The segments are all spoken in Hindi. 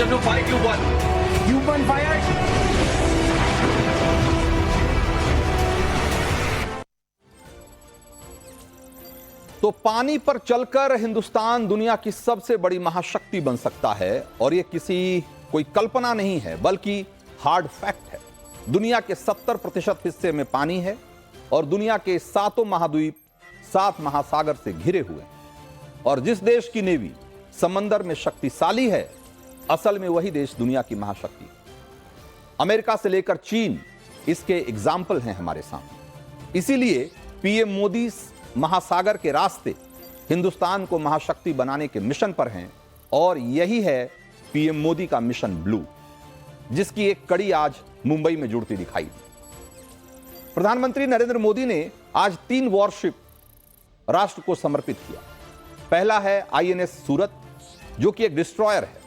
5, Q1. Q1 fired. तो पानी पर चलकर हिंदुस्तान दुनिया की सबसे बड़ी महाशक्ति बन सकता है और यह किसी कोई कल्पना नहीं है बल्कि हार्ड फैक्ट है। दुनिया के 70% हिस्से में पानी है और दुनिया के 7 महाद्वीप 7 महासागर से घिरे हुए हैं और जिस देश की नेवी समंदर में शक्तिशाली है असल में वही देश दुनिया की महाशक्ति है। अमेरिका से लेकर चीन इसके एग्जाम्पल हैं हमारे सामने। इसीलिए पीएम मोदी महासागर के रास्ते हिंदुस्तान को महाशक्ति बनाने के मिशन पर हैं और यही है पीएम मोदी का मिशन ब्लू, जिसकी एक कड़ी आज मुंबई में जुड़ती दिखाई दी। प्रधानमंत्री नरेंद्र मोदी ने आज 3 वॉरशिप राष्ट्र को समर्पित किया। पहला है आईएनएस सूरत, जो कि एक डिस्ट्रॉयर है।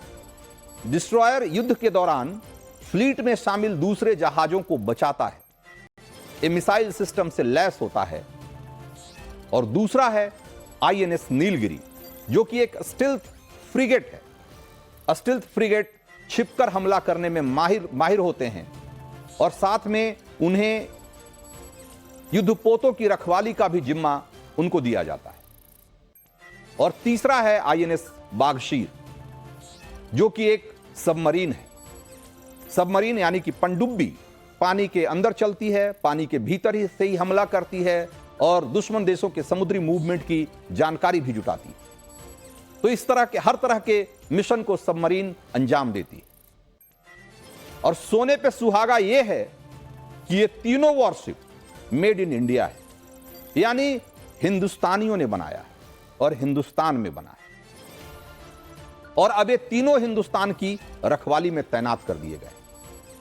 डिस्ट्रॉयर युद्ध के दौरान फ्लीट में शामिल दूसरे जहाजों को बचाता है, ये मिसाइल सिस्टम से लैस होता है। और दूसरा है आईएनएस नीलगिरी, जो कि एक स्टिल्थ फ्रिगेट है। स्टिल्थ फ्रिगेट छिपकर हमला करने में माहिर होते हैं और साथ में उन्हें युद्धपोतों की रखवाली का भी जिम्मा उनको दिया जाता है। और तीसरा है आईएनएस बागशीर, जो कि एक सबमरीन है। सबमरीन यानी कि पनडुब्बी पानी के अंदर चलती है, पानी के भीतर ही से ही हमला करती है और दुश्मन देशों के समुद्री मूवमेंट की जानकारी भी जुटाती है। तो इस तरह के हर तरह के मिशन को सबमरीन अंजाम देती है। और सोने पे सुहागा यह है कि ये तीनों वॉरशिप मेड इन इंडिया है, यानी हिंदुस्तानियों ने बनाया है और हिंदुस्तान में बना है। और अब ये तीनों हिंदुस्तान की रखवाली में तैनात कर दिए गए,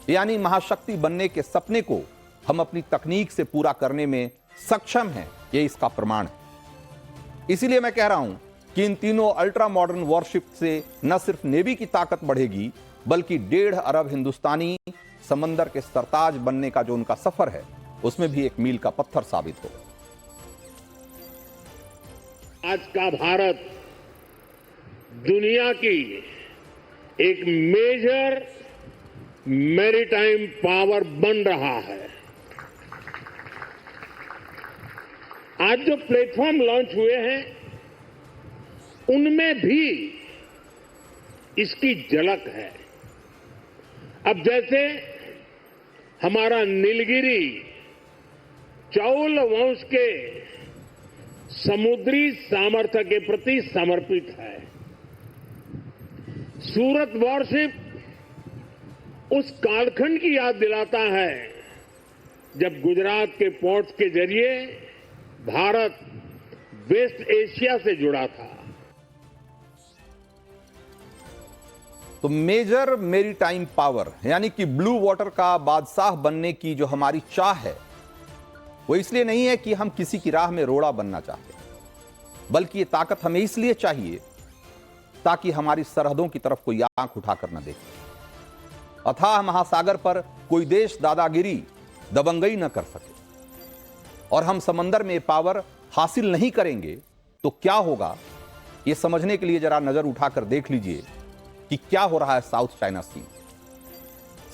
यानी महाशक्ति बनने के सपने को हम अपनी तकनीक से पूरा करने में सक्षम हैं, ये इसका प्रमाण है। इसीलिए मैं कह रहा हूं कि इन तीनों अल्ट्रा मॉडर्न वॉरशिप से न सिर्फ नेवी की ताकत बढ़ेगी बल्कि 1.5 अरब हिंदुस्तानी समंदर के सरताज बनने का जो उनका सफर है उसमें भी एक मील का पत्थर साबित होगा। आज का भारत दुनिया की एक मेजर मैरीटाइम पावर बन रहा है। आज जो प्लेटफॉर्म लॉन्च हुए हैं उनमें भी इसकी झलक है। अब जैसे हमारा नीलगिरी चौल वंश के समुद्री सामर्थ्य के प्रति समर्पित है, सूरत वॉरशिप उस कालखंड की याद दिलाता है जब गुजरात के पोर्ट्स के जरिए भारत वेस्ट एशिया से जुड़ा था। तो मेजर मेरीटाइम पावर यानी कि ब्लू वाटर का बादशाह बनने की जो हमारी चाह है वो इसलिए नहीं है कि हम किसी की राह में रोड़ा बनना चाहते, बल्कि ये ताकत हमें इसलिए चाहिए ताकि हमारी सरहदों की तरफ कोई आंख उठाकर न देखे। अथाह महासागर पर कोई देश दादागिरी दबंगई न कर सके और हम समंदर में पावर हासिल नहीं करेंगे तो क्या होगा, यह समझने के लिए जरा नजर उठाकर देख लीजिए कि क्या हो रहा है साउथ चाइना सी।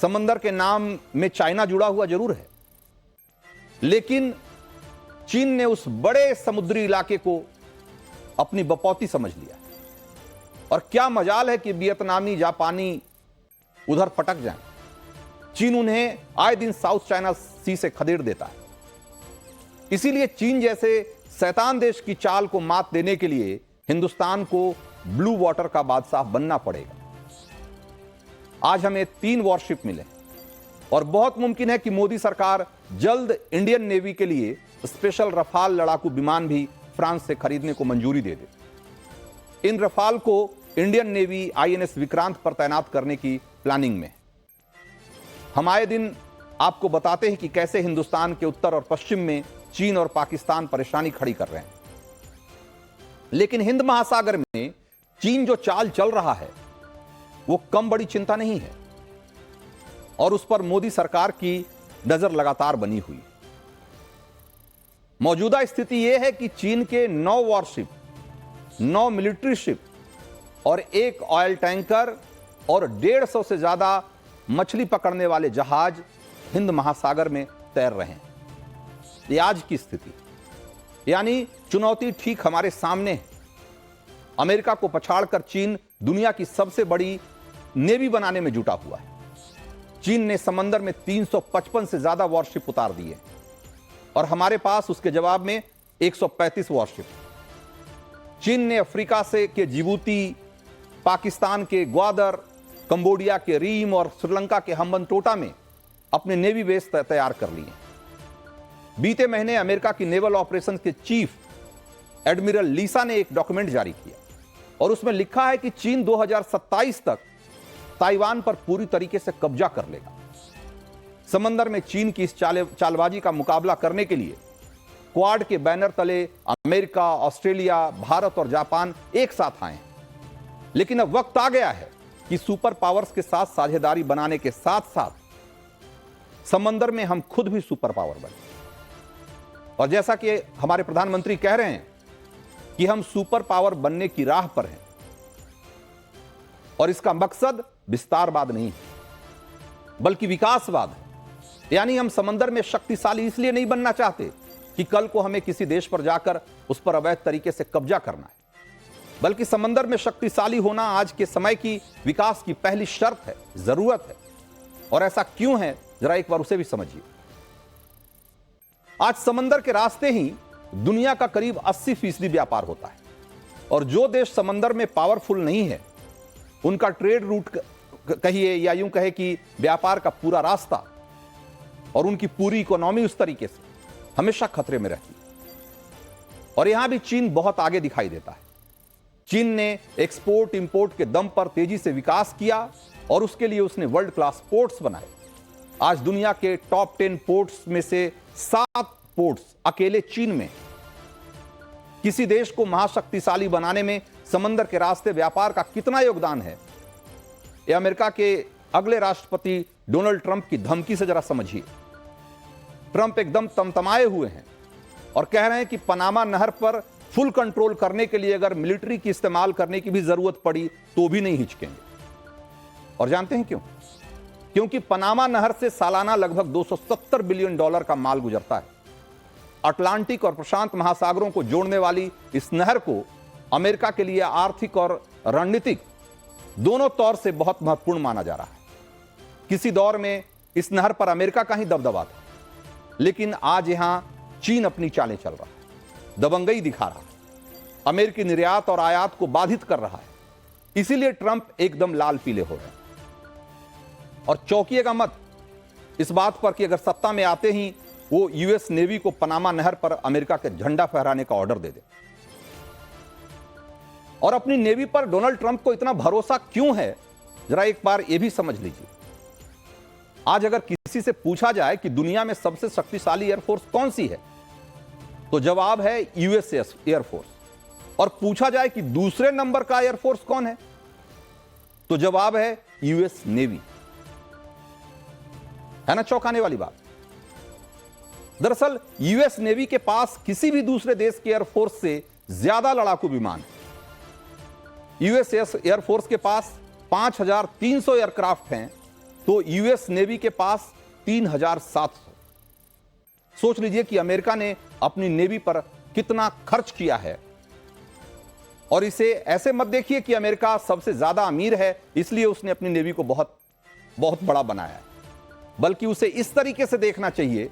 समंदर के नाम में चाइना जुड़ा हुआ जरूर है, लेकिन चीन ने उस बड़े समुद्री इलाके को अपनी बपौती समझ लिया। और क्या मजाल है कि वियतनामी जापानी उधर पटक जाएं, चीन उन्हें आए दिन साउथ चाइना सी से खदेड़ देता है। इसीलिए चीन जैसे शैतान देश की चाल को मात देने के लिए हिंदुस्तान को ब्लू वाटर का बादशाह बनना पड़ेगा। आज हमें 3 वॉरशिप मिले और बहुत मुमकिन है कि मोदी सरकार जल्द इंडियन नेवी के लिए स्पेशल रफाल लड़ाकू विमान भी फ्रांस से खरीदने को मंजूरी दे दे। इन रफाल को इंडियन नेवी आईएनएस विक्रांत पर तैनात करने की प्लानिंग में है। हम आए दिन आपको बताते हैं कि कैसे हिंदुस्तान के उत्तर और पश्चिम में चीन और पाकिस्तान परेशानी खड़ी कर रहे हैं, लेकिन हिंद महासागर में चीन जो चाल चल रहा है वो कम बड़ी चिंता नहीं है और उस पर मोदी सरकार की नजर लगातार बनी हुई। मौजूदा स्थिति यह है कि चीन के 9 वॉरशिप, 9 मिलिट्री शिप और 1 ऑयल टैंकर और 150 से ज्यादा मछली पकड़ने वाले जहाज हिंद महासागर में तैर रहे हैं। ये आज की स्थिति, यानी चुनौती ठीक हमारे सामने है। अमेरिका को पछाड़कर चीन दुनिया की सबसे बड़ी नेवी बनाने में जुटा हुआ है। चीन ने समंदर में 355 से ज्यादा वॉरशिप उतार दिए और हमारे पास उसके जवाब में 135 वॉरशिप। चीन ने अफ्रीका से के जिबूती, पाकिस्तान के ग्वादर, कंबोडिया के रीम और श्रीलंका के हम्बनटोटा में अपने नेवी बेस तैयार कर लिए। बीते महीने अमेरिका की नेवल ऑपरेशन के चीफ एडमिरल लीसा ने एक डॉक्यूमेंट जारी किया और उसमें लिखा है कि चीन 2027 तक ताइवान पर पूरी तरीके से कब्जा कर लेगा। समंदर में चीन की इस चालबाजी का मुकाबला करने के लिए क्वाड के बैनर तले अमेरिका, ऑस्ट्रेलिया, भारत और जापान एक साथ आए। लेकिन अब वक्त आ गया है कि सुपर पावर्स के साथ साझेदारी बनाने के साथ साथ समंदर में हम खुद भी सुपर पावर बने। और जैसा कि हमारे प्रधानमंत्री कह रहे हैं कि हम सुपर पावर बनने की राह पर हैं और इसका मकसद विस्तारवाद नहीं है बल्कि विकासवाद है। यानी हम समंदर में शक्तिशाली इसलिए नहीं बनना चाहते कि कल को हमें किसी देश पर जाकर उस पर अवैध तरीके से कब्जा करना है, बल्कि समंदर में शक्तिशाली होना आज के समय की विकास की पहली शर्त है, जरूरत है। और ऐसा क्यों है, जरा एक बार उसे भी समझिए। आज समंदर के रास्ते ही दुनिया का करीब 80% व्यापार होता है और जो देश समंदर में पावरफुल नहीं है उनका ट्रेड रूट कहिए या यूं कहे कि व्यापार का पूरा रास्ता और उनकी पूरी इकोनॉमी उस तरीके से हमेशा खतरे में रहती है। और यहां भी चीन बहुत आगे दिखाई देता है। चीन ने एक्सपोर्ट इंपोर्ट के दम पर तेजी से विकास किया और उसके लिए उसने वर्ल्ड क्लास पोर्ट्स बनाए। आज दुनिया के टॉप 10 पोर्ट्स में से 7 पोर्ट्स अकेले चीन में। किसी देश को महाशक्तिशाली बनाने में समंदर के रास्ते व्यापार का कितना योगदान है, यह अमेरिका के अगले राष्ट्रपति डोनाल्ड ट्रंप की धमकी से जरा समझिए। ट्रंप एकदम तमतमाए हुए हैं और कह रहे हैं कि पनामा नहर पर फुल कंट्रोल करने के लिए अगर मिलिट्री की इस्तेमाल करने की भी जरूरत पड़ी तो भी नहीं हिचकेंगे। और जानते हैं क्यों? क्योंकि पनामा नहर से सालाना लगभग $270 बिलियन का माल गुजरता है। अटलांटिक और प्रशांत महासागरों को जोड़ने वाली इस नहर को अमेरिका के लिए आर्थिक और रणनीतिक दोनों तौर से बहुत महत्वपूर्ण माना जा रहा है। किसी दौर में इस नहर पर अमेरिका का ही दबदबा था, लेकिन आज यहां चीन अपनी चालें चल रहा है, दबंगई दिखा रहा है, अमेरिकी निर्यात और आयात को बाधित कर रहा है। इसीलिए ट्रंप एकदम लाल पीले हो रहे हैं। और चौंकिएगा मत इस बात पर कि अगर सत्ता में आते ही वो यूएस नेवी को पनामा नहर पर अमेरिका के झंडा फहराने का ऑर्डर दे दे। और अपनी नेवी पर डोनाल्ड ट्रंप को इतना भरोसा क्यों है, जरा एक बार यह भी समझ लीजिए। आज अगर किसी से पूछा जाए कि दुनिया में सबसे शक्तिशाली एयरफोर्स कौन सी है, तो जवाब है यूएस एयरफोर्स। और पूछा जाए कि दूसरे नंबर का एयरफोर्स कौन है, तो जवाब है यूएस नेवी। है ना चौंकाने वाली बात। दरअसल यूएस नेवी के पास किसी भी दूसरे देश के एयरफोर्स से ज्यादा लड़ाकू विमान है। यूएस एयरफोर्स के पास 5300 एयरक्राफ्ट हैं, तो यूएस नेवी के पास 3700। सोच लीजिए कि अमेरिका ने अपनी नेवी पर कितना खर्च किया है। और इसे ऐसे मत देखिए कि अमेरिका सबसे ज्यादा अमीर है इसलिए उसने अपनी नेवी को बहुत बहुत बड़ा बनाया है, बल्कि उसे इस तरीके से देखना चाहिए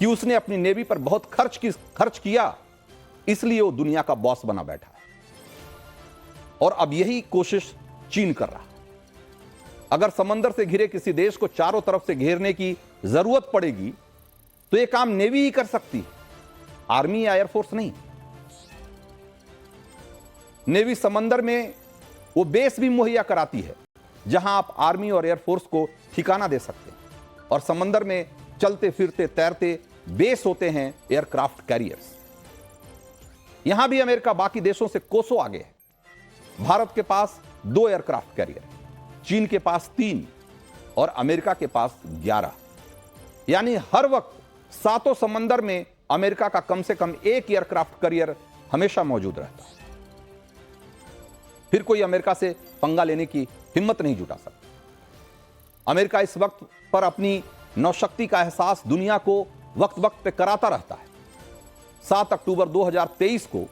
कि उसने अपनी नेवी पर बहुत खर्च किया, इसलिए वो दुनिया का बॉस बना बैठा है। और अब यही कोशिश चीन कर रहा है। अगर समंदर से घिरे किसी देश को चारों तरफ से घेरने की जरूरत पड़ेगी तो यह काम नेवी ही कर सकती है, आर्मी या एयरफोर्स नहीं। नेवी समंदर में वो बेस भी मुहैया कराती है जहां आप आर्मी और एयरफोर्स को ठिकाना दे सकते हैं। और समंदर में चलते फिरते तैरते बेस होते हैं एयरक्राफ्ट कैरियर्स। यहां भी अमेरिका बाकी देशों से कोसों आगे है। भारत के पास 2 एयरक्राफ्ट कैरियर है, चीन के पास 3 और अमेरिका के पास 11। यानी हर वक्त सातों समंदर में अमेरिका का कम से कम एक एयरक्राफ्ट कैरियर हमेशा मौजूद रहता है। फिर कोई अमेरिका से पंगा लेने की हिम्मत नहीं जुटा सकता। अमेरिका इस वक्त पर अपनी नौशक्ति का एहसास दुनिया को वक्त वक्त पे कराता रहता है। 7 अक्टूबर 2023 को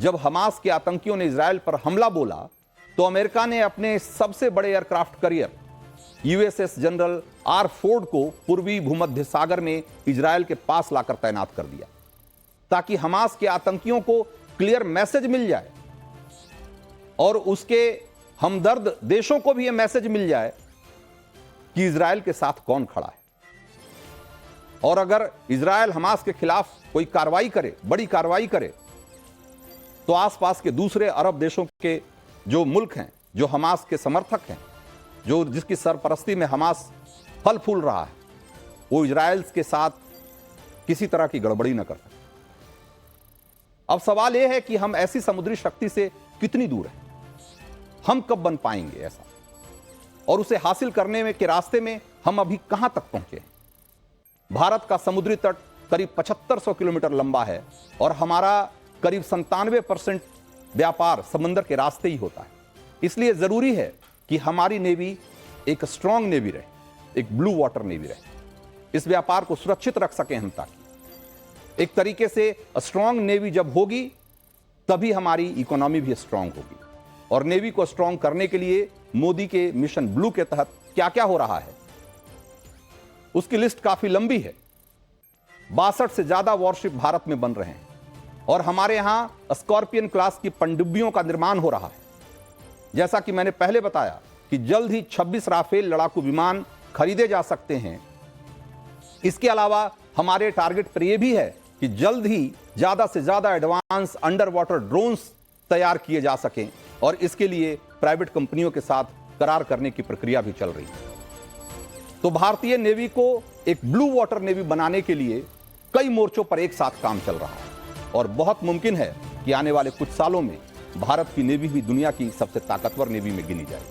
जब हमास के आतंकियों ने इजराइल पर हमला बोला तो अमेरिका ने अपने सबसे बड़े aircraft carrier USS general R Ford को पूर्वी भूमध्य सागर में इजराइल के पास लाकर तैनात कर दिया ताकि हमास के आतंकियों को क्लियर मैसेज मिल जाए और उसके हमदर्द देशों को भी यह मैसेज मिल जाए कि इजराइल के साथ कौन खड़ा है। और अगर इजराइल हमास के खिलाफ कोई कार्रवाई करे, बड़ी कार्रवाई करे, तो आसपास के दूसरे अरब देशों के जो मुल्क हैं, जो हमास के समर्थक हैं, जो जिसकी सरपरस्ती में हमास फल फूल रहा है, वो इजराइल के साथ किसी तरह की गड़बड़ी न कर सके। अब सवाल यह है कि हम ऐसी समुद्री शक्ति से कितनी दूर हैं, हम कब बन पाएंगे ऐसा, और उसे हासिल करने में के रास्ते में हम अभी कहां तक पहुंचे हैं। भारत का समुद्री तट करीब 7500 किलोमीटर लंबा है और हमारा करीब 97% व्यापार समंदर के रास्ते ही होता है। इसलिए जरूरी है कि हमारी नेवी एक स्ट्रांग नेवी रहे, एक ब्लू वाटर नेवी रहे, इस व्यापार को सुरक्षित रख सकें हम। ताकि एक तरीके से स्ट्रांग नेवी जब होगी तभी हमारी इकोनॉमी भी स्ट्रांग होगी। और नेवी को स्ट्रांग करने के लिए मोदी के मिशन ब्लू के तहत क्या क्या हो रहा है उसकी लिस्ट काफी लंबी है। 62 से ज्यादा वॉरशिप भारत में बन रहे हैं और हमारे यहां स्कॉर्पियन क्लास की पनडुब्बियों का निर्माण हो रहा है। जैसा कि मैंने पहले बताया कि जल्द ही 26 राफेल लड़ाकू विमान खरीदे जा सकते हैं। इसके अलावा हमारे टारगेट पर यह भी है कि जल्द ही ज्यादा से ज्यादा एडवांस अंडर वाटर ड्रोन्स तैयार किए जा सकें और इसके लिए प्राइवेट कंपनियों के साथ करार करने की प्रक्रिया भी चल रही है। तो भारतीय नेवी को एक ब्लू वाटर नेवी बनाने के लिए कई मोर्चों पर एक साथ काम चल रहा है और बहुत मुमकिन है कि आने वाले कुछ सालों में भारत की नेवी भी दुनिया की सबसे ताकतवर नेवी में गिनी जाए।